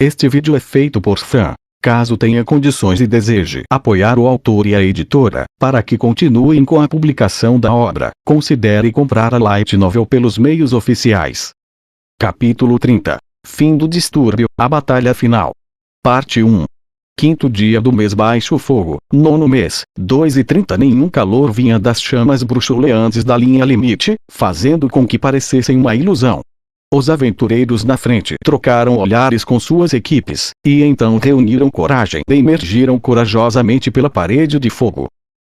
Este vídeo é feito por fã. Caso tenha condições e deseje apoiar o autor e a editora, para que continuem com a publicação da obra, considere comprar a light novel pelos meios oficiais. Capítulo 30. Fim do distúrbio, a batalha final. Parte 1. Quinto dia do mês baixo fogo, nono mês, 2:30. Nenhum calor vinha das chamas bruxuleantes da linha limite, fazendo com que parecessem uma ilusão. Os aventureiros na frente trocaram olhares com suas equipes, e então reuniram coragem e emergiram corajosamente pela parede de fogo.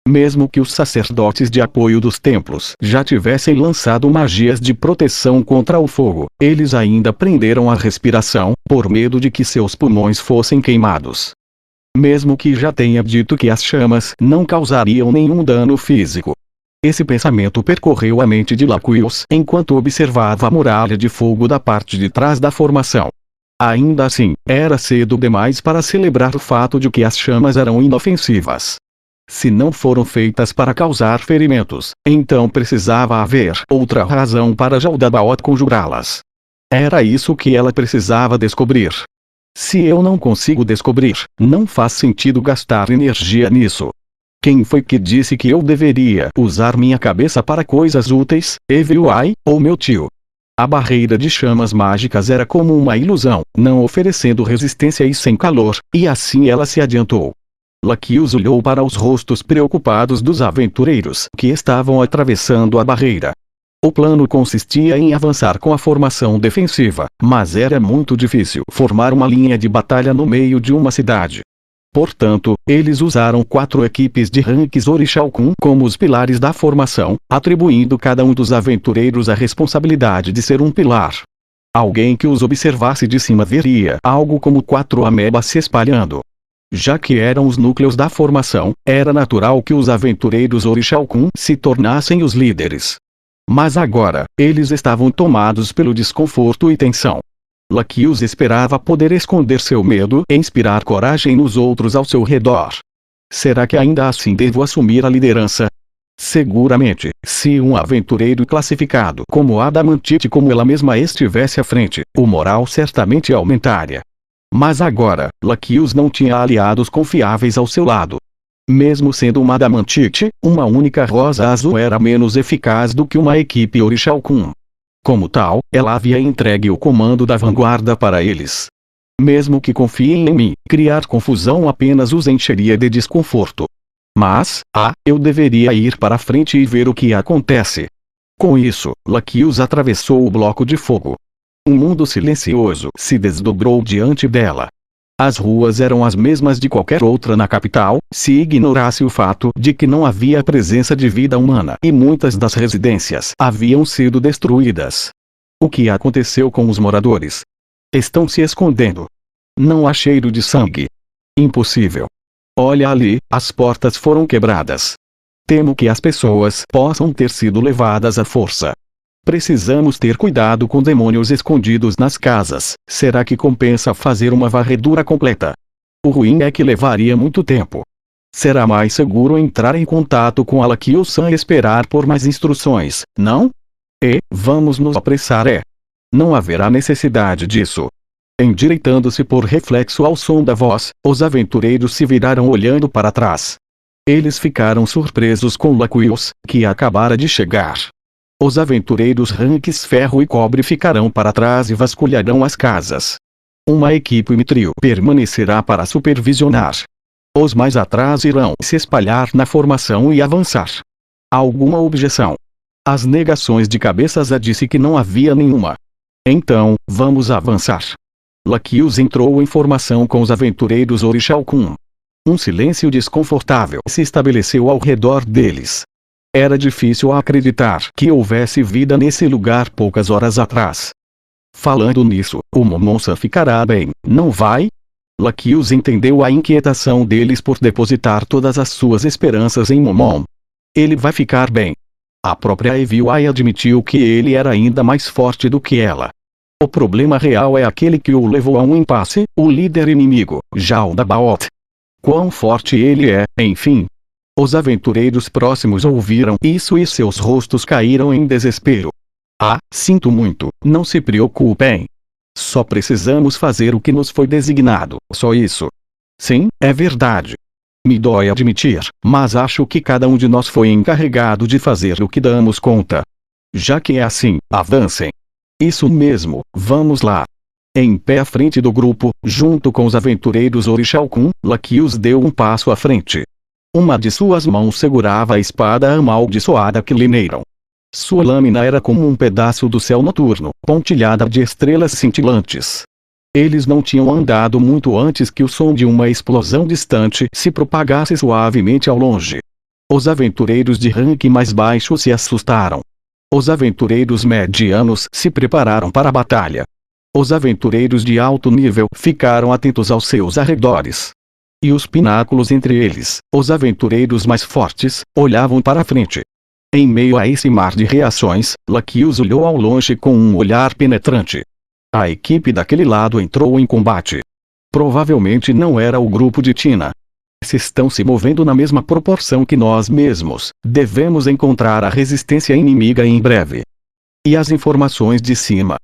Mesmo que os sacerdotes de apoio dos templos já tivessem lançado magias de proteção contra o fogo, eles ainda prenderam a respiração, por medo de que seus pulmões fossem queimados. Mesmo que já tenha dito que as chamas não causariam nenhum dano físico. Esse pensamento percorreu a mente de Laqueus enquanto observava a muralha de fogo da parte de trás da formação. Ainda assim, era cedo demais para celebrar o fato de que as chamas eram inofensivas. Se não foram feitas para causar ferimentos, então precisava haver outra razão para Jaldabaoth conjurá-las. Era isso que ela precisava descobrir. Se eu não consigo descobrir, não faz sentido gastar energia nisso. Quem foi que disse que eu deveria usar minha cabeça para coisas úteis, Eviuai, ou meu tio? A barreira de chamas mágicas era como uma ilusão, não oferecendo resistência e sem calor, e assim ela se adiantou. Laqueus olhou para os rostos preocupados dos aventureiros que estavam atravessando a barreira. O plano consistia em avançar com a formação defensiva, mas era muito difícil formar uma linha de batalha no meio de uma cidade. Portanto, eles usaram 4 equipes de ranks Orixalcum como os pilares da formação, atribuindo cada um dos aventureiros a responsabilidade de ser um pilar. Alguém que os observasse de cima veria algo como 4 amebas se espalhando. Já que eram os núcleos da formação, era natural que os aventureiros Orixalcum se tornassem os líderes. Mas agora, eles estavam tomados pelo desconforto e tensão. Laqueus esperava poder esconder seu medo e inspirar coragem nos outros ao seu redor. Será que ainda assim devo assumir a liderança? Seguramente, se um aventureiro classificado como Adamantite como ela mesma estivesse à frente, o moral certamente aumentaria. Mas agora, Laqueus não tinha aliados confiáveis ao seu lado. Mesmo sendo uma Adamantite, uma única rosa azul era menos eficaz do que uma equipe Orixalcum. Como tal, ela havia entregue o comando da vanguarda para eles. Mesmo que confiem em mim, criar confusão apenas os encheria de desconforto. Mas, eu deveria ir para a frente e ver o que acontece. Com isso, Laqueus atravessou o bloco de fogo. Um mundo silencioso se desdobrou diante dela. As ruas eram as mesmas de qualquer outra na capital, se ignorasse o fato de que não havia presença de vida humana e muitas das residências haviam sido destruídas. O que aconteceu com os moradores? Estão se escondendo. Não há cheiro de sangue. Impossível. Olha ali, as portas foram quebradas. Temo que as pessoas possam ter sido levadas à força. Precisamos ter cuidado com demônios escondidos nas casas. Será que compensa fazer uma varredura completa? O ruim é que levaria muito tempo. Será mais seguro entrar em contato com a Laqueus-san e esperar por mais instruções, não? Vamos nos apressar. Não haverá necessidade disso. Endireitando-se por reflexo ao som da voz, os aventureiros se viraram olhando para trás. Eles ficaram surpresos com Laqueus, que acabara de chegar. Os aventureiros ranks ferro e cobre ficarão para trás e vasculharão as casas. Uma equipe Mithril permanecerá para supervisionar. Os mais atrás irão se espalhar na formação e avançar. Alguma objeção? As negações de cabeças disse que não havia nenhuma. Então, vamos avançar. Laqueus entrou em formação com os aventureiros Orixalcum. Um silêncio desconfortável se estabeleceu ao redor deles. Era difícil acreditar que houvesse vida nesse lugar poucas horas atrás. Falando nisso, o Momon-san ficará bem, não vai? Laqueus entendeu a inquietação deles por depositar todas as suas esperanças em Momon. Ele vai ficar bem. A própria Eviuai admitiu que ele era ainda mais forte do que ela. O problema real é aquele que o levou a um impasse, o líder inimigo, Jaldabaoth. Quão forte ele é, enfim. Os aventureiros próximos ouviram isso e seus rostos caíram em desespero. Sinto muito, não se preocupem. Só precisamos fazer o que nos foi designado, só isso. Sim, é verdade. Me dói admitir, mas acho que cada um de nós foi encarregado de fazer o que damos conta. Já que é assim, avancem. Isso mesmo, vamos lá. Em pé à frente do grupo, junto com os aventureiros Orixalcum, Laquios deu um passo à frente. Uma de suas mãos segurava a espada amaldiçoada que linearam. Sua lâmina era como um pedaço do céu noturno, pontilhada de estrelas cintilantes. Eles não tinham andado muito antes que o som de uma explosão distante se propagasse suavemente ao longe. Os aventureiros de ranking mais baixo se assustaram. Os aventureiros medianos se prepararam para a batalha. Os aventureiros de alto nível ficaram atentos aos seus arredores. E os pináculos entre eles, os aventureiros mais fortes, olhavam para a frente. Em meio a esse mar de reações, Laquios olhou ao longe com um olhar penetrante. A equipe daquele lado entrou em combate. Provavelmente não era o grupo de Tina. Se estão se movendo na mesma proporção que nós mesmos, devemos encontrar a resistência inimiga em breve. E as informações de cima?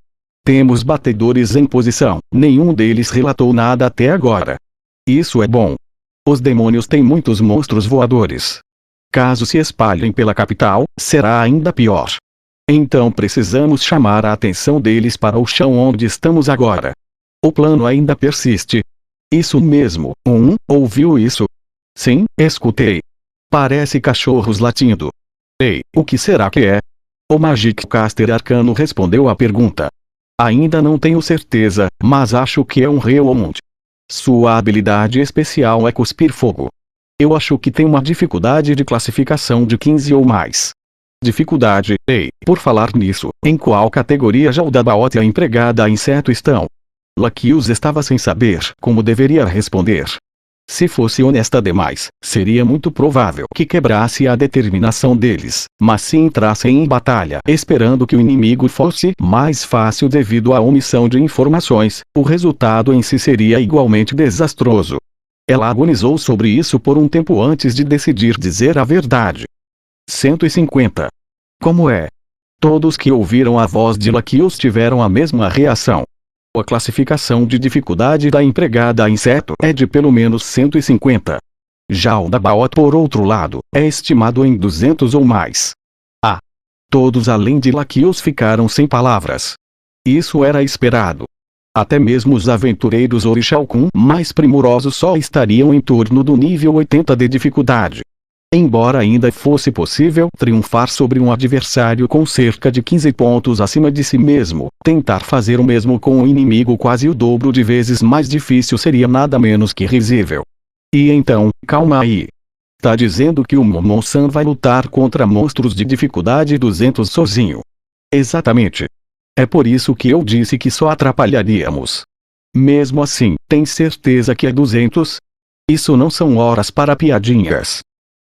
Temos batedores em posição, nenhum deles relatou nada até agora. Isso é bom. Os demônios têm muitos monstros voadores. Caso se espalhem pela capital, será ainda pior. Então precisamos chamar a atenção deles para o chão onde estamos agora. O plano ainda persiste. Isso mesmo, ouviu isso? Sim, escutei. Parece cachorros latindo. Ei, o que será que é? O Magic Caster Arcano respondeu à pergunta. Ainda não tenho certeza, mas acho que é um Reomund. Sua habilidade especial é cuspir fogo. Eu acho que tem uma dificuldade de classificação de 15 ou mais. Dificuldade, ei, por falar nisso, em qual categoria Jaldabaoth e a empregada inseto estão? Laquios estava sem saber como deveria responder. Se fosse honesta demais, seria muito provável que quebrasse a determinação deles, mas se entrassem em batalha esperando que o inimigo fosse mais fácil devido à omissão de informações, o resultado em si seria igualmente desastroso. Ela agonizou sobre isso por um tempo antes de decidir dizer a verdade. 150. Como é? Todos que ouviram a voz de Laquios tiveram a mesma reação. A classificação de dificuldade da empregada inseto é de pelo menos 150. Já o da Baot, por outro lado, é estimado em 200 ou mais. Todos além de Laquios ficaram sem palavras. Isso era esperado. Até mesmo os aventureiros Orixalcum mais primorosos só estariam em torno do nível 80 de dificuldade. Embora ainda fosse possível triunfar sobre um adversário com cerca de 15 pontos acima de si mesmo, tentar fazer o mesmo com um inimigo quase o dobro de vezes mais difícil seria nada menos que risível. E então, calma aí. Tá dizendo que o Momon-san vai lutar contra monstros de dificuldade 200 sozinho? Exatamente. É por isso que eu disse que só atrapalharíamos. Mesmo assim, tem certeza que é 200? Isso não são horas para piadinhas.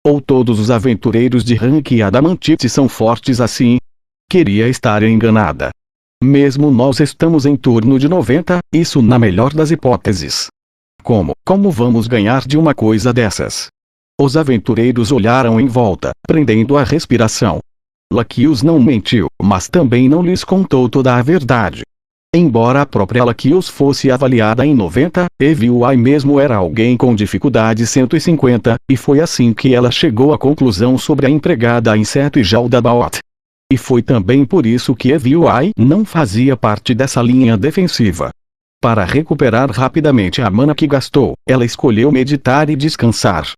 Ou todos os aventureiros de rank Adamantite são fortes assim? Queria estar enganada. Mesmo nós estamos em torno de 90, isso na melhor das hipóteses. Como vamos ganhar de uma coisa dessas? Os aventureiros olharam em volta, prendendo a respiração. Laquios não mentiu, mas também não lhes contou toda a verdade. Embora a própria Laquios fosse avaliada em 90, EVI mesmo era alguém com dificuldade 150, e foi assim que ela chegou à conclusão sobre a empregada inseto e Jaldabaoth. E foi também por isso que EVI não fazia parte dessa linha defensiva. Para recuperar rapidamente a mana que gastou, ela escolheu meditar e descansar.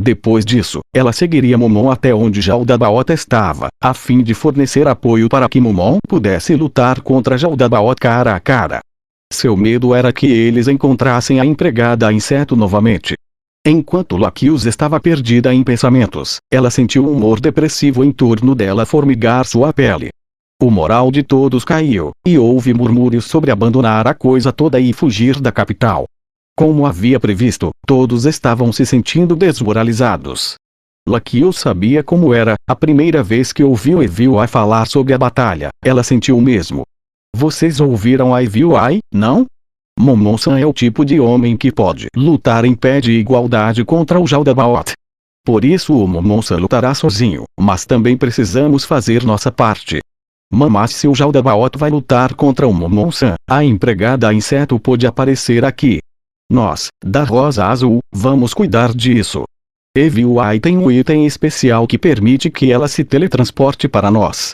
Depois disso, ela seguiria Momon até onde Jaldabaoth estava, a fim de fornecer apoio para que Momon pudesse lutar contra Jaldabaoth cara a cara. Seu medo era que eles encontrassem a empregada inseto novamente. Enquanto Laquios estava perdida em pensamentos, ela sentiu um humor depressivo em torno dela formigar sua pele. O moral de todos caiu, e houve murmúrios sobre abandonar a coisa toda e fugir da capital. Como havia previsto, todos estavam se sentindo desmoralizados. Laquios sabia como era, a primeira vez que ouviu EVI falar sobre a batalha, ela sentiu o mesmo. Vocês ouviram a EVI, não? Momon-san é o tipo de homem que pode lutar em pé de igualdade contra o Jaldabaoth. Por isso o Momon-san lutará sozinho, mas também precisamos fazer nossa parte. Mamá Seu Jaldabaoth vai lutar contra o Momon-san. A empregada inseto pôde aparecer aqui. Nós, da Rosa Azul, vamos cuidar disso. EVI tem um item especial que permite que ela se teletransporte para nós.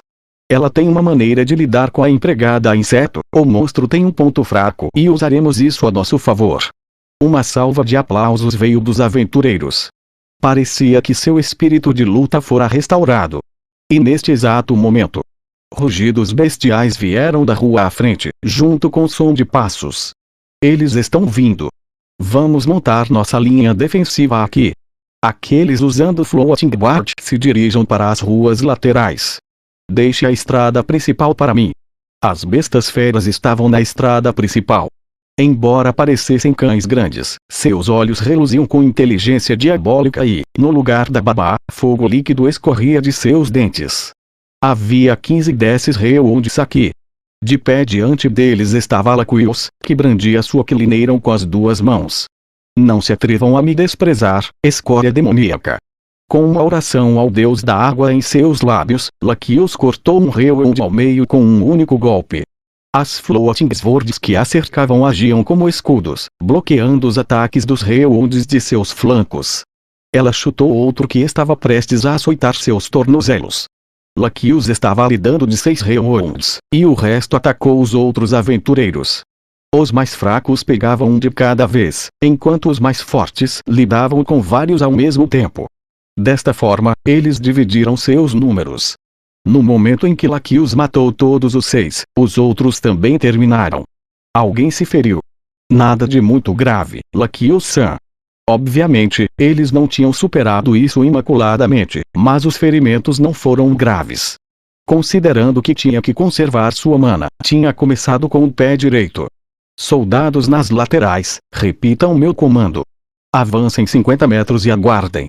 Ela tem uma maneira de lidar com a empregada inseto. O monstro tem um ponto fraco e usaremos isso a nosso favor. Uma salva de aplausos veio dos aventureiros. Parecia que seu espírito de luta fora restaurado. E neste exato momento, rugidos bestiais vieram da rua à frente, junto com som de passos. Eles estão vindo. Vamos montar nossa linha defensiva aqui. Aqueles usando floating board se dirijam para as ruas laterais. Deixe a estrada principal para mim. As bestas feras estavam na estrada principal. Embora parecessem cães grandes, seus olhos reluziam com inteligência diabólica e, no lugar da baba, fogo líquido escorria de seus dentes. Havia 15 desses reundes aqui. De pé diante deles estava Laquios, que brandia sua quilineiram com as duas mãos. Não se atrevam a me desprezar, escória demoníaca. Com uma oração ao deus da água em seus lábios, Laquios cortou um reund ao meio com um único golpe. As floating swords que a cercavam agiam como escudos, bloqueando os ataques dos reundes de seus flancos. Ela chutou outro que estava prestes a açoitar seus tornozelos. Laquios estava lidando de 6 reunds, e o resto atacou os outros aventureiros. Os mais fracos pegavam um de cada vez, enquanto os mais fortes lidavam com vários ao mesmo tempo. Desta forma, eles dividiram seus números. No momento em que Laquios matou todos os 6, os outros também terminaram. Alguém se feriu. Nada de muito grave, Laquios-san. Obviamente, eles não tinham superado isso imaculadamente, mas os ferimentos não foram graves. Considerando que tinha que conservar sua mana, tinha começado com o pé direito. Soldados nas laterais, repitam meu comando. Avancem 50 metros e aguardem.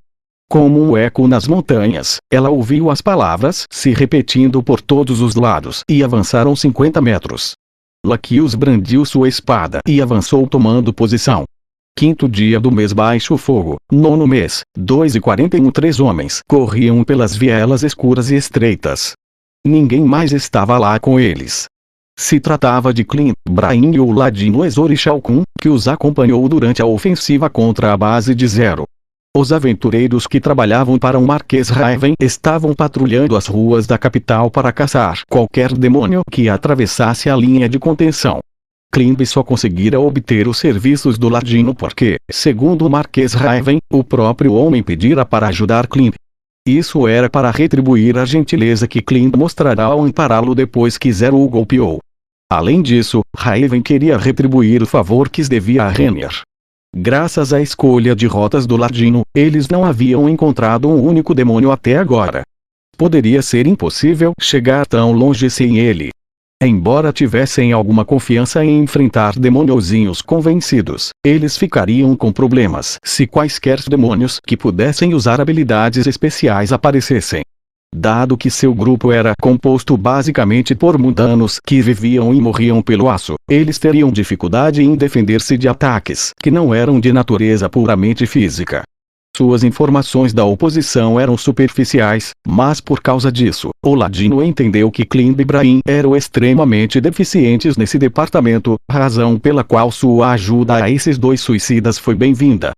Como um eco nas montanhas, ela ouviu as palavras se repetindo por todos os lados e avançaram 50 metros. Laquios brandiu sua espada e avançou tomando posição. 5º dia do mês baixo fogo, 9º mês, 2:41. 3 homens corriam pelas vielas escuras e estreitas. Ninguém mais estava lá com eles. Se tratava de Clint, Brain e o ladino Exorixalcum, que os acompanhou durante a ofensiva contra a base de Zero. Os aventureiros que trabalhavam para o Marquês Raven estavam patrulhando as ruas da capital para caçar qualquer demônio que atravessasse a linha de contenção. Klimb só conseguira obter os serviços do ladino porque, segundo o Marquês Raven, o próprio homem pedira para ajudar Klimb. Isso era para retribuir a gentileza que Klimb mostrará ao ampará-lo depois que Zero o golpeou. Além disso, Raven queria retribuir o favor que devia a Renner. Graças à escolha de rotas do ladino, eles não haviam encontrado um único demônio até agora. Poderia ser impossível chegar tão longe sem ele. Embora tivessem alguma confiança em enfrentar demôniozinhos convencidos, eles ficariam com problemas se quaisquer demônios que pudessem usar habilidades especiais aparecessem. Dado que seu grupo era composto basicamente por mundanos que viviam e morriam pelo aço, eles teriam dificuldade em defender-se de ataques que não eram de natureza puramente física. Suas informações da oposição eram superficiais, mas por causa disso, o ladino entendeu que Klimb e Brain eram extremamente deficientes nesse departamento, razão pela qual sua ajuda a esses 2 suicidas foi bem-vinda.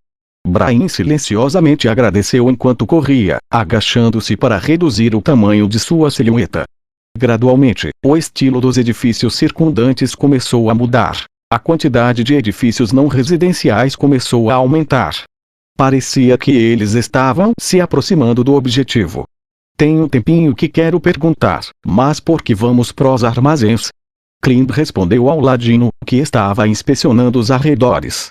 Brain silenciosamente agradeceu enquanto corria, agachando-se para reduzir o tamanho de sua silhueta. Gradualmente, o estilo dos edifícios circundantes começou a mudar. A quantidade de edifícios não residenciais começou a aumentar. Parecia que eles estavam se aproximando do objetivo. Tem um tempinho que quero perguntar, mas por que vamos pros armazéns? Klimb respondeu ao ladino, que estava inspecionando os arredores.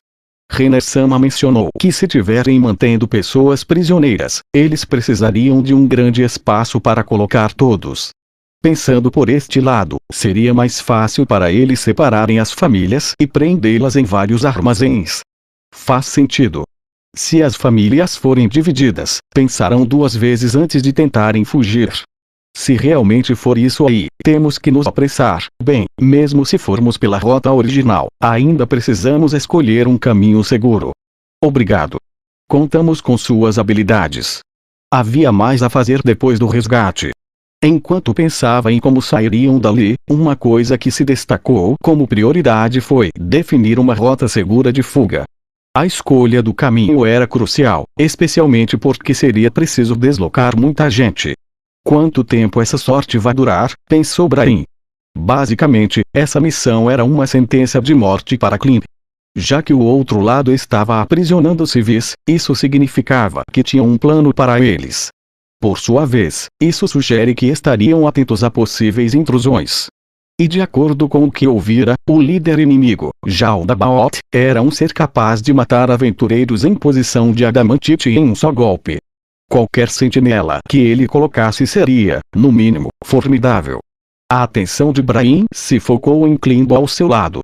Renner-sama mencionou que se tiverem mantendo pessoas prisioneiras, eles precisariam de um grande espaço para colocar todos. Pensando por este lado, seria mais fácil para eles separarem as famílias e prendê-las em vários armazéns. Faz sentido. Se as famílias forem divididas, pensarão 2 vezes antes de tentarem fugir. Se realmente for isso aí, temos que nos apressar. Bem, mesmo se formos pela rota original, ainda precisamos escolher um caminho seguro. Obrigado. Contamos com suas habilidades. Havia mais a fazer depois do resgate. Enquanto pensava em como sairiam dali, uma coisa que se destacou como prioridade foi definir uma rota segura de fuga. A escolha do caminho era crucial, especialmente porque seria preciso deslocar muita gente. Quanto tempo essa sorte vai durar? Pensou Bryan. Basicamente, essa missão era uma sentença de morte para Clint. Já que o outro lado estava aprisionando civis, isso significava que tinha um plano para eles. Por sua vez, isso sugere que estariam atentos a possíveis intrusões. E de acordo com o que ouvira, o líder inimigo, Jaldabaoth, era um ser capaz de matar aventureiros em posição de adamantite em um só golpe. Qualquer sentinela que ele colocasse seria, no mínimo, formidável. A atenção de Bryan se focou em Clint ao seu lado.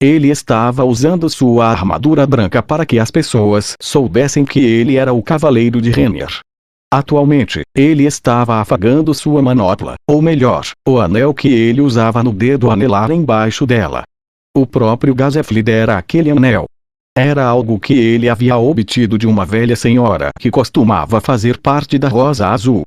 Ele estava usando sua armadura branca para que as pessoas soubessem que ele era o Cavaleiro de Renner. Atualmente, ele estava afagando sua manopla, ou melhor, o anel que ele usava no dedo anelar embaixo dela. O próprio Gazef lhe dera aquele anel. Era algo que ele havia obtido de uma velha senhora que costumava fazer parte da Rosa Azul.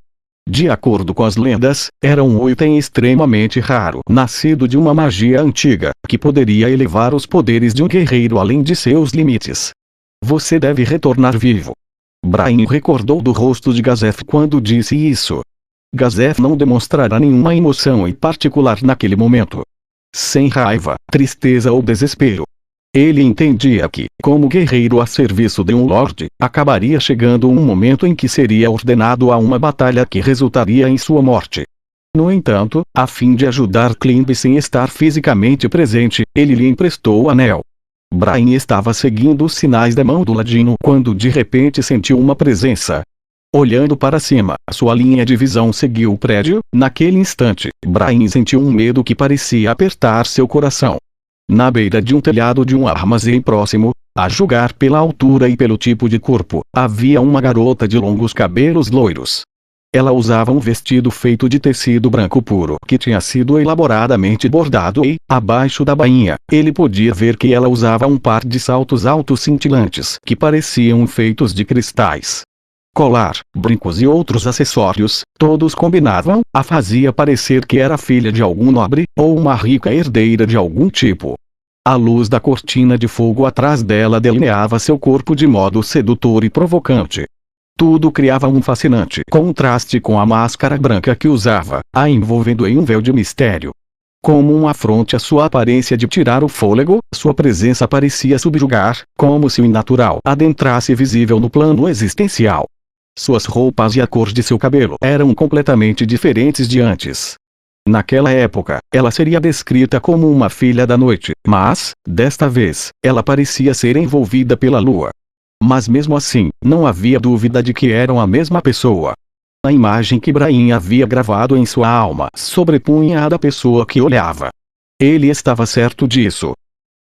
De acordo com as lendas, era um item extremamente raro, nascido de uma magia antiga, que poderia elevar os poderes de um guerreiro além de seus limites. Você deve retornar vivo. Bryan recordou do rosto de Gazef quando disse isso. Gazef não demonstrara nenhuma emoção em particular naquele momento. Sem raiva, tristeza ou desespero. Ele entendia que, como guerreiro a serviço de um lorde, acabaria chegando um momento em que seria ordenado a uma batalha que resultaria em sua morte. No entanto, a fim de ajudar Clint sem estar fisicamente presente, ele lhe emprestou o anel. Bryan estava seguindo os sinais da mão do ladino quando de repente sentiu uma presença. Olhando para cima, sua linha de visão seguiu o prédio. Naquele instante, Bryan sentiu um medo que parecia apertar seu coração. Na beira de um telhado de um armazém próximo, a julgar pela altura e pelo tipo de corpo, havia uma garota de longos cabelos loiros. Ela usava um vestido feito de tecido branco puro que tinha sido elaboradamente bordado e, abaixo da bainha, ele podia ver que ela usava um par de saltos altos cintilantes que pareciam feitos de cristais. Colar, brincos e outros acessórios, todos combinavam, a fazia parecer que era filha de algum nobre, ou uma rica herdeira de algum tipo. A luz da cortina de fogo atrás dela delineava seu corpo de modo sedutor e provocante. Tudo criava um fascinante contraste com a máscara branca que usava, a envolvendo em um véu de mistério. Como um afronte à sua aparência de tirar o fôlego, sua presença parecia subjugar, como se o inatural adentrasse visível no plano existencial. Suas roupas e a cor de seu cabelo eram completamente diferentes de antes. Naquela época, ela seria descrita como uma filha da noite, mas, desta vez, ela parecia ser envolvida pela lua. Mas mesmo assim, não havia dúvida de que eram a mesma pessoa. A imagem que Bryan havia gravado em sua alma sobrepunha a da pessoa que olhava. Ele estava certo disso.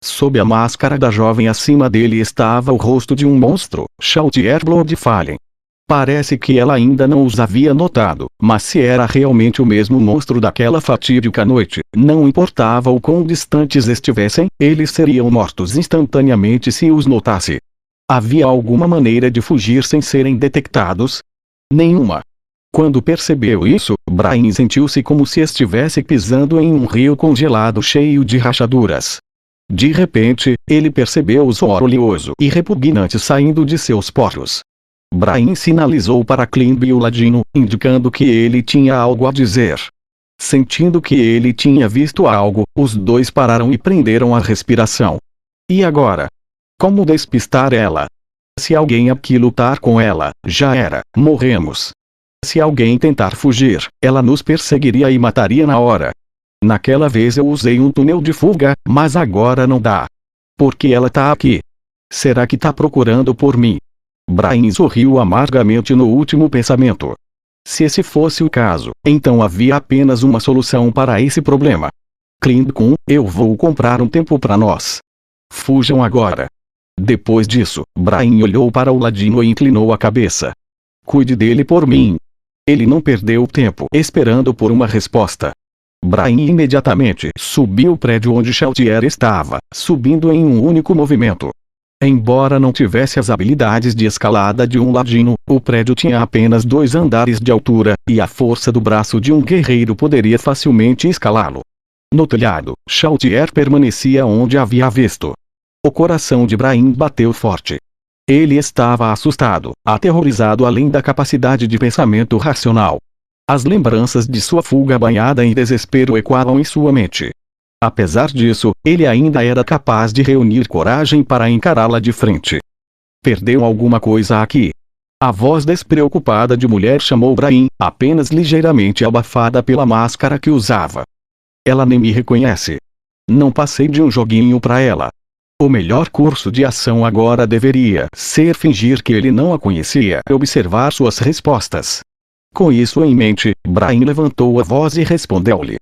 Sob a máscara da jovem acima dele estava o rosto de um monstro, Chautier Bloodfallen. Parece que ela ainda não os havia notado, mas se era realmente o mesmo monstro daquela fatídica noite, não importava o quão distantes estivessem, eles seriam mortos instantaneamente se os notasse. Havia alguma maneira de fugir sem serem detectados? Nenhuma. Quando percebeu isso, Bryan sentiu-se como se estivesse pisando em um rio congelado cheio de rachaduras. De repente, ele percebeu o suor oleoso e repugnante saindo de seus poros. Bryan sinalizou para Clint e o ladino, indicando que ele tinha algo a dizer. Sentindo que ele tinha visto algo, os dois pararam e prenderam a respiração. E agora? Como despistar ela? Se alguém aqui lutar com ela, já era, morremos. Se alguém tentar fugir, ela nos perseguiria e mataria na hora. Naquela vez eu usei um túnel de fuga, mas agora não dá. Por que ela tá aqui? Será que tá procurando por mim? Bryan sorriu amargamente no último pensamento. Se esse fosse o caso, então havia apenas uma solução para esse problema. Clint Kun, eu vou comprar um tempo para nós. Fujam agora. Depois disso, Bryan olhou para o ladino e inclinou a cabeça. Cuide dele por mim. Ele não perdeu tempo esperando por uma resposta. Bryan imediatamente subiu o prédio onde Chautier estava, subindo em um único movimento. Embora não tivesse as habilidades de escalada de um ladino, o prédio tinha apenas 2 andares de altura, e a força do braço de um guerreiro poderia facilmente escalá-lo. No telhado, Chaltier permanecia onde havia visto. O coração de Brahim bateu forte. Ele estava assustado, aterrorizado além da capacidade de pensamento racional. As lembranças de sua fuga banhada em desespero ecoavam em sua mente. Apesar disso, ele ainda era capaz de reunir coragem para encará-la de frente. Perdeu alguma coisa aqui. A voz despreocupada de mulher chamou Brahim, apenas ligeiramente abafada pela máscara que usava. Ela nem me reconhece. Não passei de um joguinho para ela. O melhor curso de ação agora deveria ser fingir que ele não a conhecia e observar suas respostas. Com isso em mente, Brahim levantou a voz e respondeu-lhe.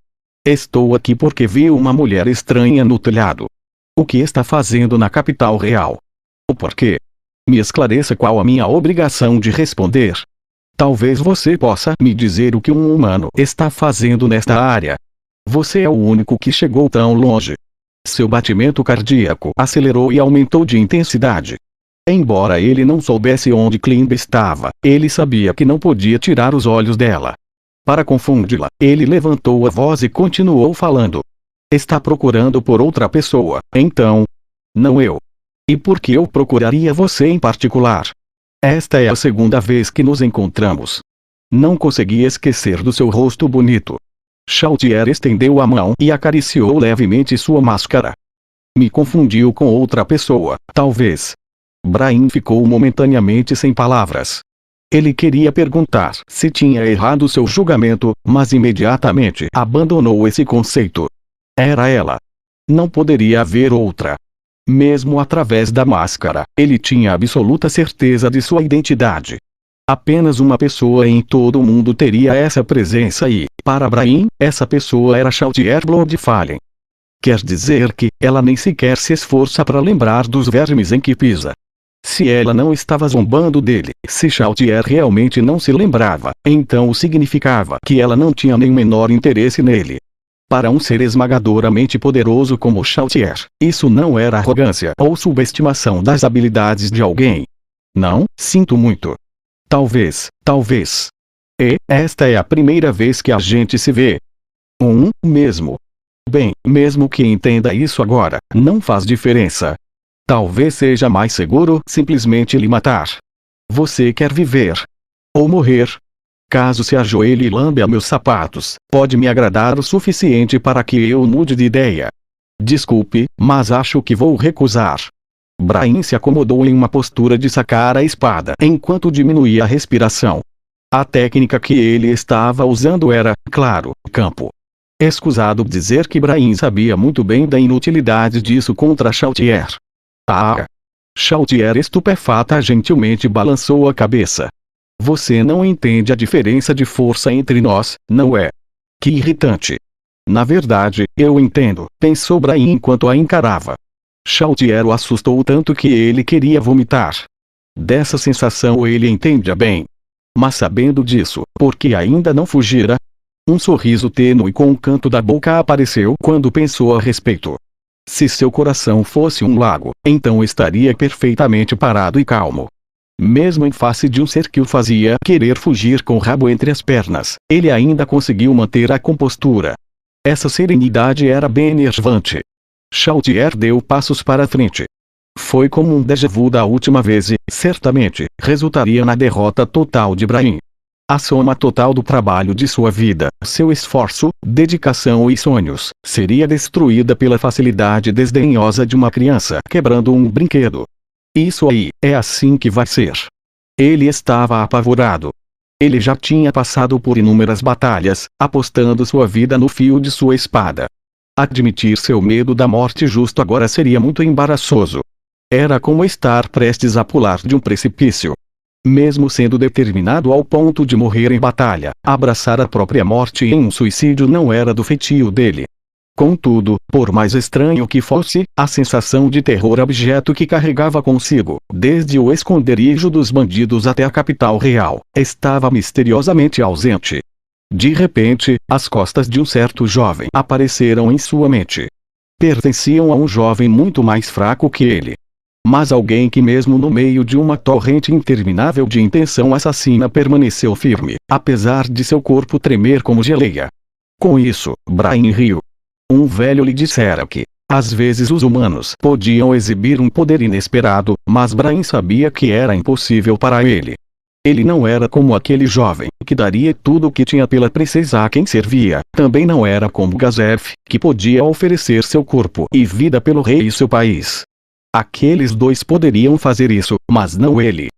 Estou aqui porque vi uma mulher estranha no telhado. O que está fazendo na capital real? O porquê? Me esclareça qual a minha obrigação de responder. Talvez você possa me dizer o que um humano está fazendo nesta área. Você é o único que chegou tão longe. Seu batimento cardíaco acelerou e aumentou de intensidade. Embora ele não soubesse onde Klimb estava, ele sabia que não podia tirar os olhos dela. Para confundi-la, ele levantou a voz e continuou falando. Está procurando por outra pessoa, então? Não eu. E por que eu procuraria você em particular? Esta é a segunda vez que nos encontramos. Não consegui esquecer do seu rosto bonito. Chaltier estendeu a mão e acariciou levemente sua máscara. Me confundiu com outra pessoa, talvez. Brahim ficou momentaneamente sem palavras. Ele queria perguntar se tinha errado seu julgamento, mas imediatamente abandonou esse conceito. Era ela. Não poderia haver outra. Mesmo através da máscara, ele tinha absoluta certeza de sua identidade. Apenas uma pessoa em todo o mundo teria essa presença e, para Brahim, essa pessoa era Chaltier Bloodfallen. Quer dizer que ela nem sequer se esforça para lembrar dos vermes em que pisa. Se ela não estava zombando dele, se Chaltier realmente não se lembrava, então significava que ela não tinha nem o menor interesse nele. Para um ser esmagadoramente poderoso como Chaltier, isso não era arrogância ou subestimação das habilidades de alguém. Não, sinto muito. Talvez. E, esta é a primeira vez que a gente se vê. Mesmo. Bem, mesmo que entenda isso agora, não faz diferença. Talvez seja mais seguro simplesmente lhe matar. Você quer viver? Ou morrer? Caso se ajoelhe e lambe meus sapatos, pode me agradar o suficiente para que eu mude de ideia. Desculpe, mas acho que vou recusar. Brahim se acomodou em uma postura de sacar a espada enquanto diminuía a respiração. A técnica que ele estava usando era, claro, campo. Escusado dizer que Brahim sabia muito bem da inutilidade disso contra Chaltier. Chaltier estupefata gentilmente balançou a cabeça. Você não entende a diferença de força entre nós, não é? Que irritante. Na verdade, eu entendo, pensou Brahim enquanto a encarava. Chaltier o assustou tanto que ele queria vomitar. Dessa sensação ele entendia bem. Mas sabendo disso, por que ainda não fugira? Um sorriso tênue com o canto da boca apareceu quando pensou a respeito. Se seu coração fosse um lago, então estaria perfeitamente parado e calmo. Mesmo em face de um ser que o fazia querer fugir com o rabo entre as pernas, ele ainda conseguiu manter a compostura. Essa serenidade era bem enervante. Chaltier deu passos para frente. Foi como um déjà vu da última vez e, certamente, resultaria na derrota total de Brahim. A soma total do trabalho de sua vida, seu esforço, dedicação e sonhos, seria destruída pela facilidade desdenhosa de uma criança quebrando um brinquedo. Isso aí, é assim que vai ser. Ele estava apavorado. Ele já tinha passado por inúmeras batalhas, apostando sua vida no fio de sua espada. Admitir seu medo da morte justo agora seria muito embaraçoso. Era como estar prestes a pular de um precipício. Mesmo sendo determinado ao ponto de morrer em batalha, abraçar a própria morte em um suicídio não era do feitio dele. Contudo, por mais estranho que fosse, a sensação de terror abjeto que carregava consigo, desde o esconderijo dos bandidos até a capital real, estava misteriosamente ausente. De repente, as costas de um certo jovem apareceram em sua mente. Pertenciam a um jovem muito mais fraco que ele. Mas alguém que mesmo no meio de uma torrente interminável de intenção assassina permaneceu firme, apesar de seu corpo tremer como geleia. Com isso, Brian riu. Um velho lhe dissera que, às vezes os humanos podiam exibir um poder inesperado, mas Brian sabia que era impossível para ele. Ele não era como aquele jovem, que daria tudo o que tinha pela princesa a quem servia. Também não era como Gazef, que podia oferecer seu corpo e vida pelo rei e seu país. Aqueles dois poderiam fazer isso, mas não ele.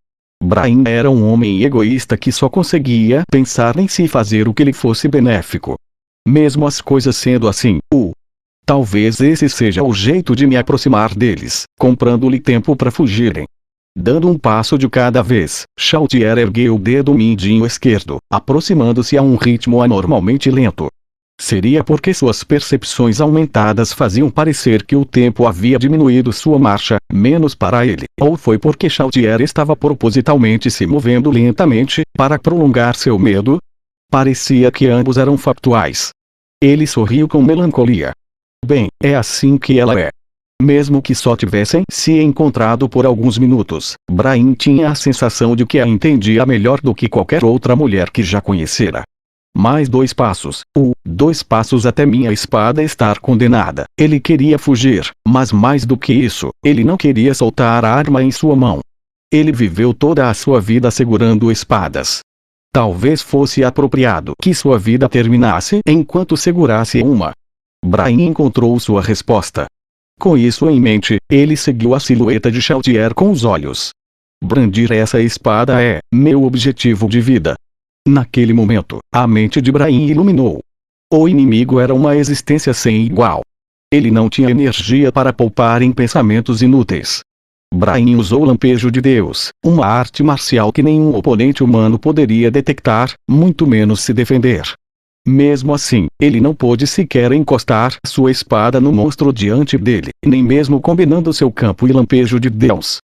Brian era um homem egoísta que só conseguia pensar em si e fazer o que lhe fosse benéfico. Mesmo as coisas sendo assim, talvez esse seja o jeito de me aproximar deles, comprando-lhe tempo para fugirem. Dando um passo de cada vez, Chaltier ergueu o dedo mindinho esquerdo, aproximando-se a um ritmo anormalmente lento. Seria porque suas percepções aumentadas faziam parecer que o tempo havia diminuído sua marcha, menos para ele, ou foi porque Chaltier estava propositalmente se movendo lentamente, para prolongar seu medo? Parecia que ambos eram factuais. Ele sorriu com melancolia. Bem, é assim que ela é. Mesmo que só tivessem se encontrado por alguns minutos, Brian tinha a sensação de que a entendia melhor do que qualquer outra mulher que já conhecera. Mais 2 passos, 2 passos até minha espada estar condenada. Ele queria fugir, mas mais do que isso, ele não queria soltar a arma em sua mão. Ele viveu toda a sua vida segurando espadas. Talvez fosse apropriado que sua vida terminasse enquanto segurasse uma. Brian encontrou sua resposta. Com isso em mente, ele seguiu a silhueta de Chaltier com os olhos. Brandir essa espada é meu objetivo de vida. Naquele momento, a mente de Brian iluminou. O inimigo era uma existência sem igual. Ele não tinha energia para poupar em pensamentos inúteis. Brian usou o lampejo de Deus, uma arte marcial que nenhum oponente humano poderia detectar, muito menos se defender. Mesmo assim, ele não pôde sequer encostar sua espada no monstro diante dele, nem mesmo combinando seu campo e lampejo de Deus.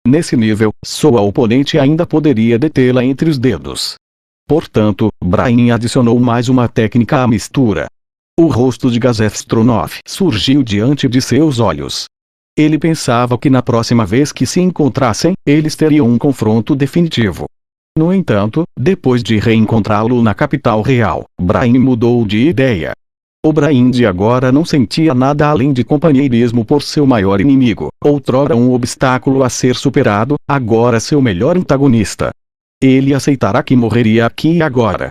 Nesse nível, sua oponente ainda poderia detê-la entre os dedos. Portanto, Brian adicionou mais uma técnica à mistura. O rosto de Gazef Stronov surgiu diante de seus olhos. Ele pensava que na próxima vez que se encontrassem, eles teriam um confronto definitivo. No entanto, depois de reencontrá-lo na capital real, Brian mudou de ideia. O Brian de agora não sentia nada além de companheirismo por seu maior inimigo, outrora um obstáculo a ser superado, agora seu melhor antagonista. Ele aceitará que morreria aqui e agora.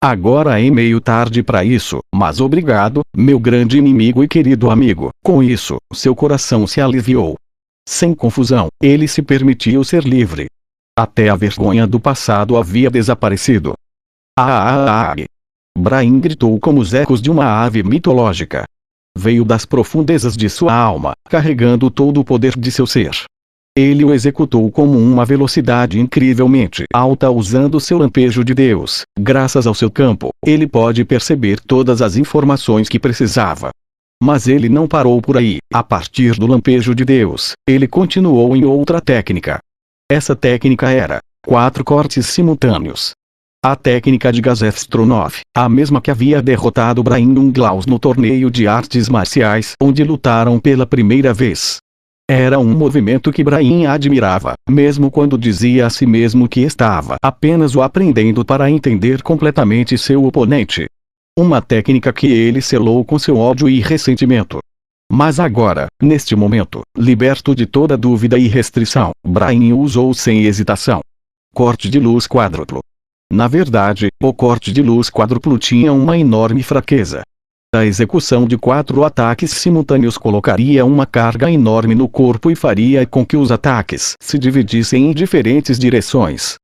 Agora é meio tarde para isso, mas obrigado, meu grande inimigo e querido amigo. Com isso, seu coração se aliviou. Sem confusão, ele se permitiu ser livre. Até a vergonha do passado havia desaparecido. Brian gritou como os ecos de uma ave mitológica. Veio das profundezas de sua alma, carregando todo o poder de seu ser. Ele o executou com uma velocidade incrivelmente alta usando seu lampejo de Deus. Graças ao seu campo, ele pode perceber todas as informações que precisava. Mas ele não parou por aí. A partir do lampejo de Deus, ele continuou em outra técnica. Essa técnica era 4 cortes simultâneos. A técnica de Gazef Stronov, a mesma que havia derrotado Brian Unglaus no torneio de artes marciais onde lutaram pela primeira vez. Era um movimento que Brian admirava, mesmo quando dizia a si mesmo que estava apenas o aprendendo para entender completamente seu oponente. Uma técnica que ele selou com seu ódio e ressentimento. Mas agora, neste momento, liberto de toda dúvida e restrição, Brian usou sem hesitação. Corte de luz quádruplo. Na verdade, o corte de luz quádruplo tinha uma enorme fraqueza. A execução de 4 ataques simultâneos colocaria uma carga enorme no corpo e faria com que os ataques se dividissem em diferentes direções.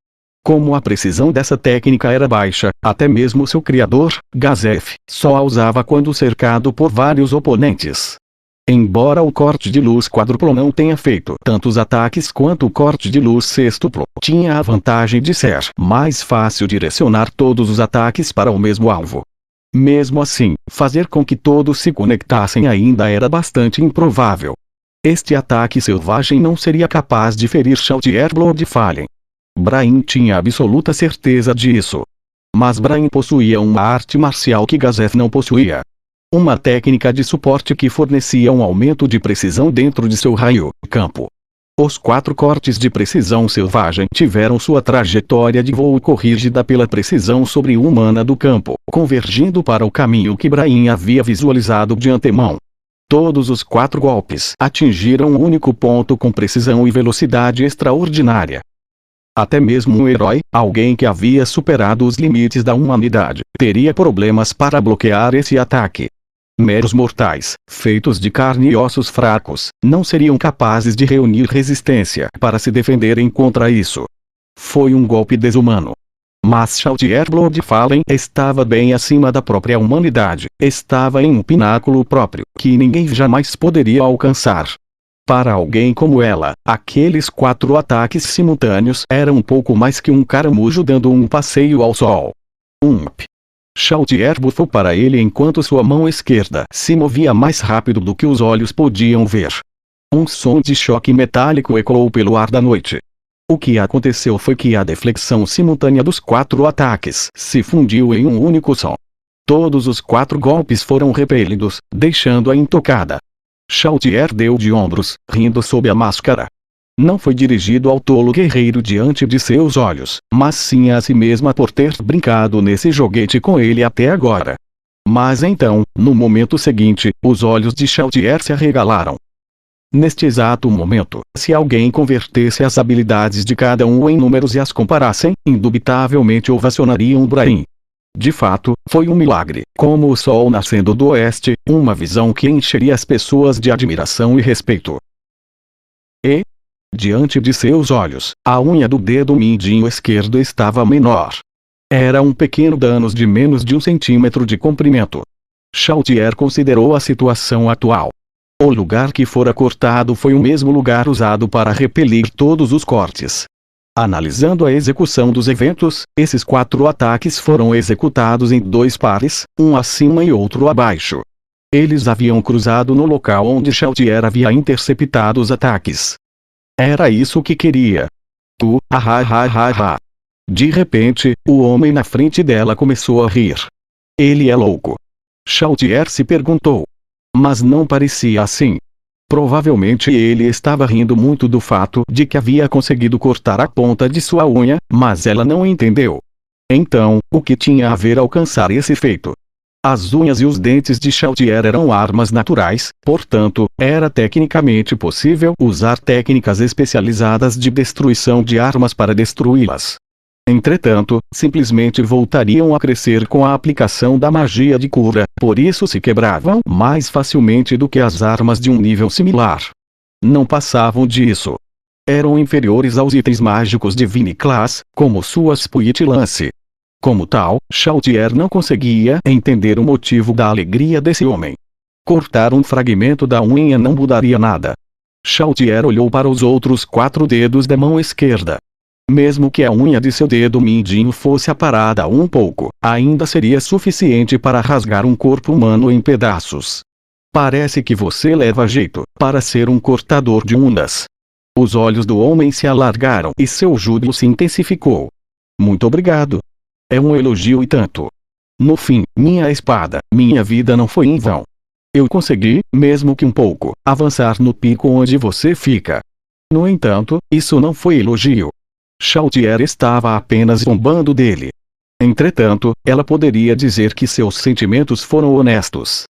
Como a precisão dessa técnica era baixa, até mesmo seu criador, Gazef, só a usava quando cercado por vários oponentes. Embora o corte de luz quádruplo não tenha feito tantos ataques quanto o corte de luz sextuplo, tinha a vantagem de ser mais fácil direcionar todos os ataques para o mesmo alvo. Mesmo assim, fazer com que todos se conectassem ainda era bastante improvável. Este ataque selvagem não seria capaz de ferir Chaltier Bloodfallen. Brian tinha absoluta certeza disso. Mas Brian possuía uma arte marcial que Gazef não possuía. Uma técnica de suporte que fornecia um aumento de precisão dentro de seu raio-campo. Os 4 cortes de precisão selvagem tiveram sua trajetória de voo corrigida pela precisão sobre-humana do campo, convergindo para o caminho que Brahim havia visualizado de antemão. Todos os 4 golpes atingiram um único ponto com precisão e velocidade extraordinária. Até mesmo um herói, alguém que havia superado os limites da humanidade, teria problemas para bloquear esse ataque. Meros mortais, feitos de carne e ossos fracos, não seriam capazes de reunir resistência para se defenderem contra isso. Foi um golpe desumano. Mas Chautier Bloodfallen estava bem acima da própria humanidade, estava em um pináculo próprio, que ninguém jamais poderia alcançar. Para alguém como ela, aqueles 4 ataques simultâneos eram um pouco mais que um caramujo dando um passeio ao sol. Chautier bufou para ele enquanto sua mão esquerda se movia mais rápido do que os olhos podiam ver. Um som de choque metálico ecoou pelo ar da noite. O que aconteceu foi que a deflexão simultânea dos 4 ataques se fundiu em um único som. Todos os 4 golpes foram repelidos, deixando-a intocada. Chautier deu de ombros, rindo sob a máscara. Não foi dirigido ao tolo guerreiro diante de seus olhos, mas sim a si mesma por ter brincado nesse joguete com ele até agora. Mas então, no momento seguinte, os olhos de Chautier se arregalaram. Neste exato momento, se alguém convertesse as habilidades de cada um em números e as comparassem, indubitavelmente ovacionariam Brahim. De fato, foi um milagre, como o sol nascendo do oeste, uma visão que encheria as pessoas de admiração e respeito. E, diante de seus olhos, a unha do dedo mindinho esquerdo estava menor. Era um pequeno danos de menos de 1 centímetro de comprimento. Chautier considerou a situação atual. O lugar que fora cortado foi o mesmo lugar usado para repelir todos os cortes. Analisando a execução dos eventos, esses 4 ataques foram executados em 2 pares, um acima e outro abaixo. Eles haviam cruzado no local onde Chautier havia interceptado os ataques. Era isso que queria. De repente, o homem na frente dela começou a rir. Ele é louco. Chautier se perguntou. Mas não parecia assim. Provavelmente ele estava rindo muito do fato de que havia conseguido cortar a ponta de sua unha, mas ela não entendeu. Então, o que tinha a ver alcançar esse feito? As unhas e os dentes de Chautier eram armas naturais, portanto, era tecnicamente possível usar técnicas especializadas de destruição de armas para destruí-las. Entretanto, simplesmente voltariam a crescer com a aplicação da magia de cura, por isso se quebravam mais facilmente do que as armas de um nível similar. Não passavam disso. Eram inferiores aos itens mágicos de Divine Class, como suas Spit Lance. Como tal, Chautier não conseguia entender o motivo da alegria desse homem. Cortar um fragmento da unha não mudaria nada. Chautier olhou para os outros 4 dedos da mão esquerda. Mesmo que a unha de seu dedo mindinho fosse aparada um pouco, ainda seria suficiente para rasgar um corpo humano em pedaços. Parece que você leva jeito para ser um cortador de unhas. Os olhos do homem se alargaram e seu júbilo se intensificou. Muito obrigado. É um elogio e tanto. No fim, minha espada, minha vida não foi em vão. Eu consegui, mesmo que um pouco, avançar no pico onde você fica. No entanto, isso não foi elogio. Chautier estava apenas zombando dele. Entretanto, ela poderia dizer que seus sentimentos foram honestos.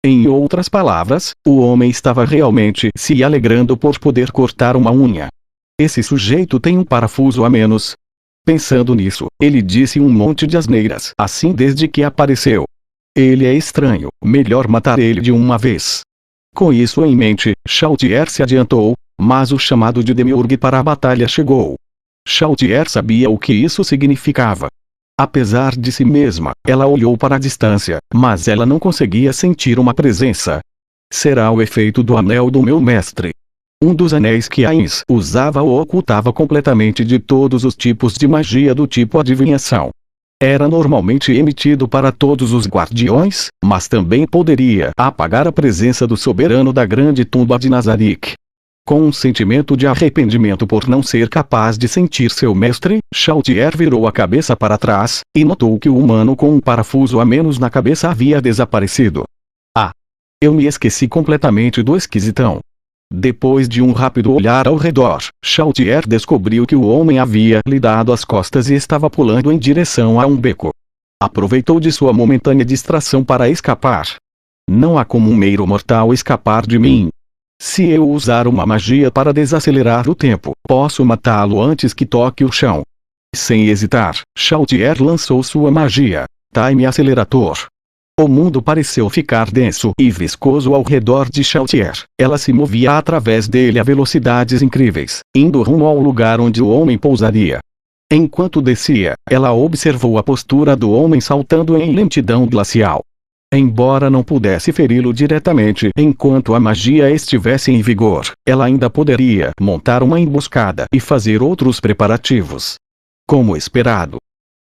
Em outras palavras, o homem estava realmente se alegrando por poder cortar uma unha. Esse sujeito tem um parafuso a menos. Pensando nisso, ele disse um monte de asneiras assim desde que apareceu. Ele é estranho, melhor matar ele de uma vez. Com isso em mente, Chautier se adiantou, mas o chamado de Demiurge para a batalha chegou. Chautier sabia o que isso significava. Apesar de si mesma, ela olhou para a distância, mas ela não conseguia sentir uma presença. Será o efeito do anel do meu mestre. Um dos anéis que Ainz usava o ocultava completamente de todos os tipos de magia do tipo adivinhação. Era normalmente emitido para todos os guardiões, mas também poderia apagar a presença do soberano da grande tumba de Nazarick. Com um sentimento de arrependimento por não ser capaz de sentir seu mestre, Chautier virou a cabeça para trás, e notou que o humano com um parafuso a menos na cabeça havia desaparecido. Ah! Eu me esqueci completamente do esquisitão. Depois de um rápido olhar ao redor, Chautier descobriu que o homem havia lhe dado as costas e estava pulando em direção a um beco. Aproveitou de sua momentânea distração para escapar. Não há como um mero mortal escapar de mim. Se eu usar uma magia para desacelerar o tempo, posso matá-lo antes que toque o chão. Sem hesitar, Chautier lançou sua magia, Time Accelerator. O mundo pareceu ficar denso e viscoso ao redor de Chautier. Ela se movia através dele a velocidades incríveis, indo rumo ao lugar onde o homem pousaria. Enquanto descia, ela observou a postura do homem saltando em lentidão glacial. Embora não pudesse feri-lo diretamente enquanto a magia estivesse em vigor, ela ainda poderia montar uma emboscada e fazer outros preparativos. Como esperado.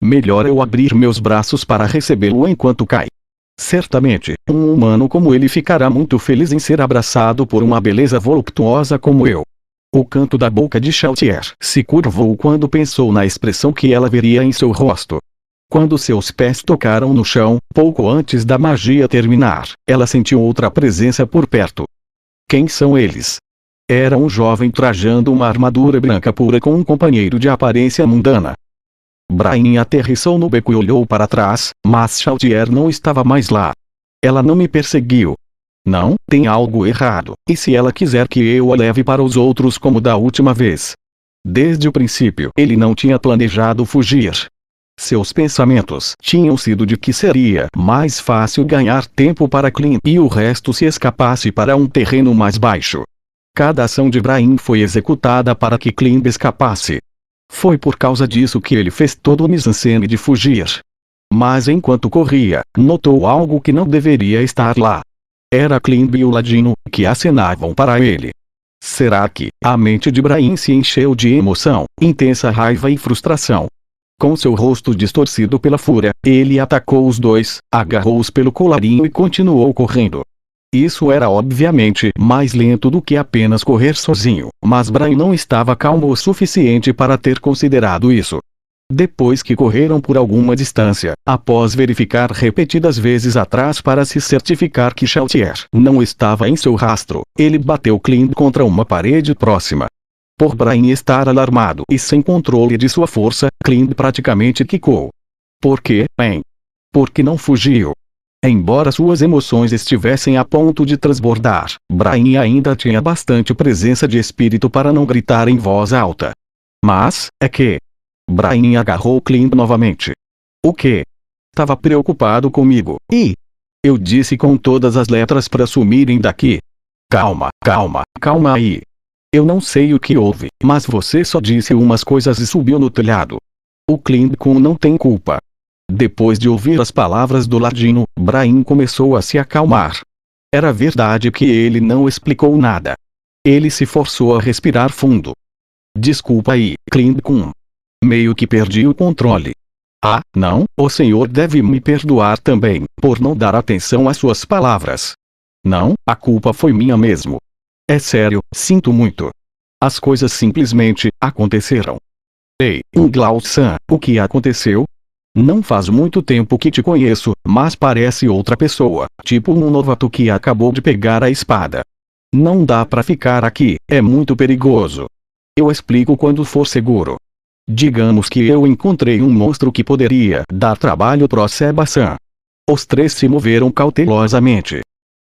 Melhor eu abrir meus braços para recebê-lo enquanto cai. Certamente, um humano como ele ficará muito feliz em ser abraçado por uma beleza voluptuosa como eu. O canto da boca de Chautier se curvou quando pensou na expressão que ela veria em seu rosto. Quando seus pés tocaram no chão, pouco antes da magia terminar, ela sentiu outra presença por perto. Quem são eles? Era um jovem trajando uma armadura branca pura com um companheiro de aparência mundana. Brian aterrissou no beco e olhou para trás, mas Chautier não estava mais lá. Ela não me perseguiu. Não, tem algo errado. E se ela quiser que eu a leve para os outros como da última vez? Desde o princípio, ele não tinha planejado fugir. Seus pensamentos tinham sido de que seria mais fácil ganhar tempo para Clint e o resto se escapasse para um terreno mais baixo. Cada ação de Brian foi executada para que Clint escapasse. Foi por causa disso que ele fez todo o mise-en-scène de fugir. Mas enquanto corria, notou algo que não deveria estar lá. Era Clint e o Ladino, que acenavam para ele. Será que a mente de Brian se encheu de emoção, intensa raiva e frustração? Com seu rosto distorcido pela fúria, ele atacou os dois, agarrou-os pelo colarinho e continuou correndo. Isso era obviamente mais lento do que apenas correr sozinho, mas Brian não estava calmo o suficiente para ter considerado isso. Depois que correram por alguma distância, após verificar repetidas vezes atrás para se certificar que Chautier não estava em seu rastro, ele bateu Clint contra uma parede próxima. Por Brian estar alarmado e sem controle de sua força, Clint praticamente quicou. Por quê, hein? Por que não fugiu? Embora suas emoções estivessem a ponto de transbordar, Brian ainda tinha bastante presença de espírito para não gritar em voz alta. Mas, é que... Brian agarrou Clint novamente. O quê? Estava preocupado comigo, e... Eu disse com todas as letras para sumirem daqui. Calma, calma, calma aí. Eu não sei o que houve, mas você só disse umas coisas e subiu no telhado. O Clint Kun não tem culpa. Depois de ouvir as palavras do Ladino, Brian começou a se acalmar. Era verdade que ele não explicou nada. Ele se forçou a respirar fundo. Desculpa aí, Clint Kun. Meio que perdi o controle. Ah, não, o senhor deve me perdoar também, por não dar atenção às suas palavras. Não, a culpa foi minha mesmo. É sério, sinto muito. As coisas simplesmente aconteceram. Ei, Inglaus-san, o que aconteceu? Não faz muito tempo que te conheço, mas parece outra pessoa, tipo um novato que acabou de pegar a espada. Não dá pra ficar aqui, é muito perigoso. Eu explico quando for seguro. Digamos que eu encontrei um monstro que poderia dar trabalho pro Seba-san. Os três se moveram cautelosamente.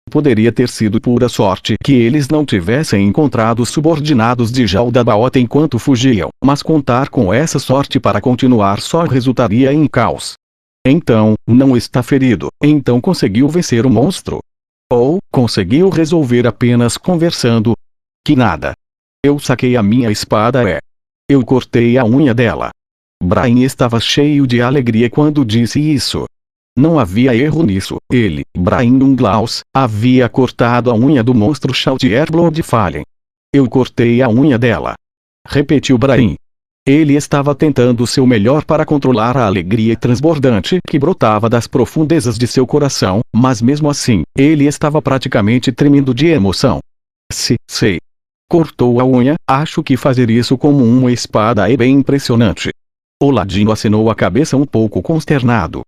Poderia ter sido pura sorte que eles não tivessem encontrado os subordinados de Jaldabaoth enquanto fugiam, mas contar com essa sorte para continuar só resultaria em caos. Então, não está ferido, então conseguiu vencer o monstro? Ou, conseguiu resolver apenas conversando? Que nada. Eu saquei a minha espada eu cortei a unha dela. Brian estava cheio de alegria quando disse isso. Não havia erro nisso, ele, Brian Inglaus, havia cortado a unha do monstro Chautier Bloodfallen. Eu cortei a unha dela. Repetiu Brian. Ele estava tentando seu melhor para controlar a alegria transbordante que brotava das profundezas de seu coração, mas mesmo assim, ele estava praticamente tremendo de emoção. Sei. Cortou a unha, acho que fazer isso como uma espada é bem impressionante. O Ladino acenou a cabeça um pouco consternado.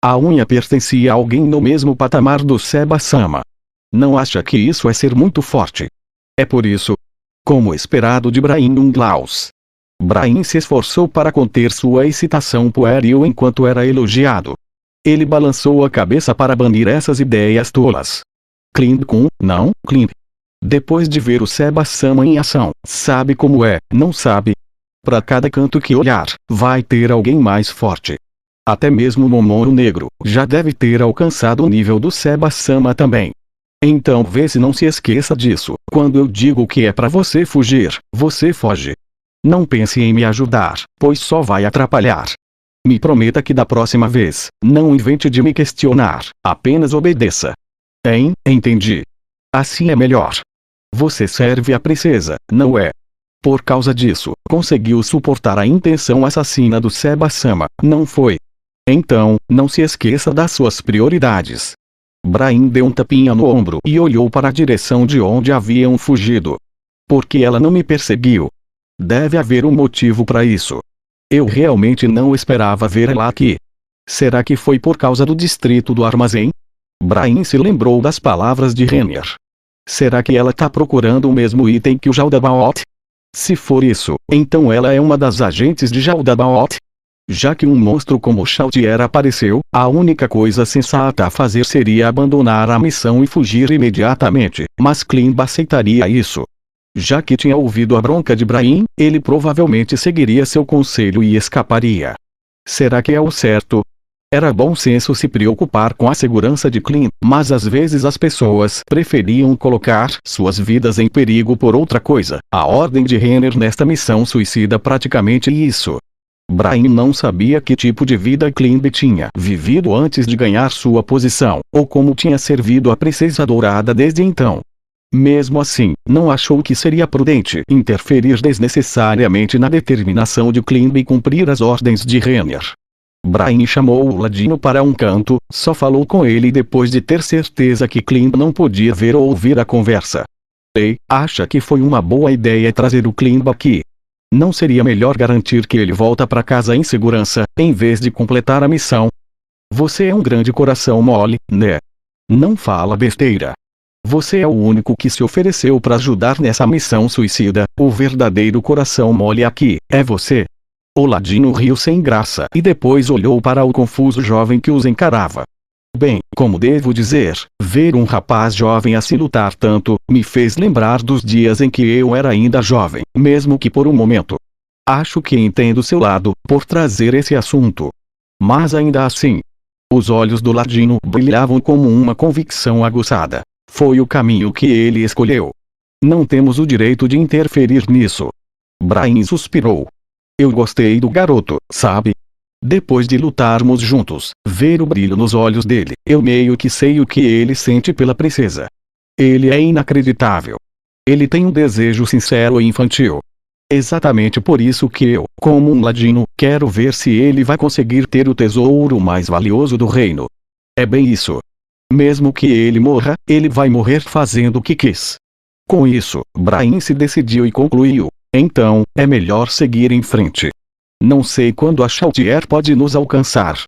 A unha pertencia a alguém no mesmo patamar do Seba-sama. Não acha que isso é ser muito forte? É por isso, como esperado de Brahim Unglaus, Brahim se esforçou para conter sua excitação pueril enquanto era elogiado. Ele balançou a cabeça para banir essas ideias tolas. Klimb não, Klimb. Depois de ver o Seba-sama em ação, sabe como é, não sabe? Para cada canto que olhar, vai ter alguém mais forte. Até mesmo o Momono Negro já deve ter alcançado o nível do Seba-sama também. Então vê se não se esqueça disso. Quando eu digo que é para você fugir, você foge. Não pense em me ajudar, pois só vai atrapalhar. Me prometa que da próxima vez, não invente de me questionar, apenas obedeça. Entendi. Assim é melhor. Você serve a princesa, não é? Por causa disso, conseguiu suportar a intenção assassina do Seba-sama, não foi? Então, não se esqueça das suas prioridades. Brahim deu um tapinha no ombro e olhou para a direção de onde haviam fugido. Por que ela não me perseguiu? Deve haver um motivo para isso. Eu realmente não esperava ver ela aqui. Será que foi por causa do distrito do armazém? Brahim se lembrou das palavras de Renner. Será que ela está procurando o mesmo item que o Jaldabaoth? Se for isso, então ela é uma das agentes de Jaldabaoth? Já que um monstro como Chautier apareceu, a única coisa sensata a fazer seria abandonar a missão e fugir imediatamente, mas Klimb aceitaria isso. Já que tinha ouvido a bronca de Brahim, ele provavelmente seguiria seu conselho e escaparia. Será que é o certo? Era bom senso se preocupar com a segurança de Klimb, mas às vezes as pessoas preferiam colocar suas vidas em perigo por outra coisa. A ordem de Renner nesta missão suicida praticamente isso. Brahim não sabia que tipo de vida Klimb tinha vivido antes de ganhar sua posição, ou como tinha servido a Princesa Dourada desde então. Mesmo assim, não achou que seria prudente interferir desnecessariamente na determinação de Klimb e cumprir as ordens de Renner. Brahim chamou o ladino para um canto, só falou com ele depois de ter certeza que Klimb não podia ver ou ouvir a conversa. Ei, acha que foi uma boa ideia trazer o Klimb aqui? Não seria melhor garantir que ele volta para casa em segurança, em vez de completar a missão? Você é um grande coração mole, né? Não fala besteira. Você é o único que se ofereceu para ajudar nessa missão suicida. O verdadeiro coração mole aqui é você. O ladino riu sem graça e depois olhou para o confuso jovem que os encarava. Bem, como devo dizer, ver um rapaz jovem assim lutar tanto, me fez lembrar dos dias em que eu era ainda jovem, mesmo que por um momento. Acho que entendo seu lado, por trazer esse assunto. Mas ainda assim, os olhos do ladino brilhavam como uma convicção aguçada. Foi o caminho que ele escolheu. Não temos o direito de interferir nisso. Brahim suspirou. Eu gostei do garoto, sabe? Depois de lutarmos juntos, ver o brilho nos olhos dele, eu meio que sei o que ele sente pela princesa. Ele é inacreditável. Ele tem um desejo sincero e infantil. Exatamente por isso que eu, como um ladino, quero ver se ele vai conseguir ter o tesouro mais valioso do reino. É bem isso. Mesmo que ele morra, ele vai morrer fazendo o que quis. Com isso, Brahim se decidiu e concluiu. Então, é melhor seguir em frente. Não sei quando a Chautier pode nos alcançar,